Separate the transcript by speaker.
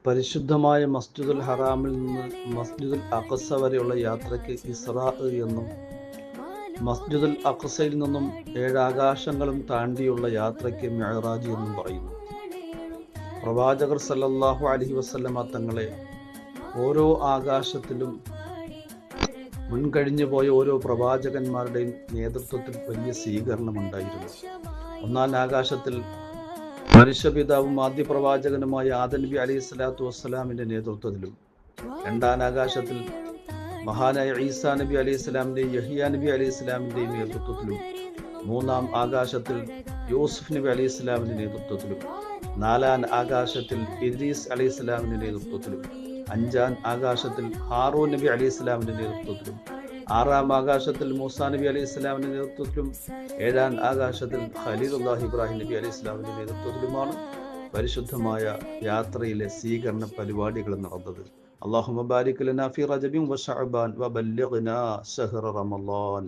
Speaker 1: പരിശുദ്ധമായ മസ്ജിദുൽ ഹറാമിൽ നിന്ന് മസ്ജിദുൽ അഖ്സ വരെയുള്ള യാത്രയ്ക്ക് ഇസ്റാ എന്നും, മസ്ജിദുൽ അഖ്സയിൽ നിന്നും 7 ആകാശങ്ങളും താണ്ടിയുള്ള യാത്രയ്ക്ക് മിഅ്റാജ് എന്നും പറയുന്നു. പ്രവാചകർ സല്ലല്ലാഹു അലൈഹി വസല്ലമ തങ്ങളെ ഓരോ ആകാശത്തിലും മുൻകഴിഞ്ഞു പോയ ഓരോ പ്രവാചകന്മാരുടെയും നേതൃത്വത്തിൽ വലിയ സ്വീകരണമുണ്ടായിരുന്നു. ഒന്നാം ആകാശത്തിൽ മനുഷ്യപിതാവും ആദ്യ പ്രവാചകനുമായ ആദം നബി അലൈഹി സ്വലാത്തു വസ്സലാമിന്റെ നേതൃത്വത്തിലും, രണ്ടാം ആകാശത്തിൽ മഹാനായ ഈസാ നബി അലൈഹി സ്വലാമിന്റെയും യഹ്യാ നബി അലൈഹി സ്വലാമിന്റെയും നേതൃത്വത്തിലും, മൂന്നാം ആകാശത്തിൽ യൂസുഫ് നബി അലൈഹി സ്വലാമിന്റെ നേതൃത്വത്തിലും, നാലാം ആകാശത്തിൽ ഇദ്രീസ് അലൈഹി സ്വലാമിന്റെ നേതൃത്വത്തിലും, അഞ്ചാം ആകാശത്തിൽ ഹാറൂൻ നബി അലൈഹി സ്വലാമിന്റെ നേതൃത്വത്തിലും, ആറാം ആകാശത്തിൽ മൂസാ നബി അലൈഹി സ്വലാമിന്റെ നേതൃത്വത്തിലും, ഏഴാം ആകാശത്തിൽ ഖലീലുല്ലാഹി ഇബ്രാഹിം നബി അലൈഹി സ്വലാമിന്റെ നേതൃത്വത്തിലുമാണ് പരിശുദ്ധമായ യാത്രയിലെ സ്വീകരണ പരിപാടികൾ നടന്നത്. അല്ലാഹുമ്മ ബാരിക് ലനാ ഫീ റജബിൻ വ ശഅബാൻ വ ബല്ലിഗ്നാ ശഹ്റ റമളാൻ.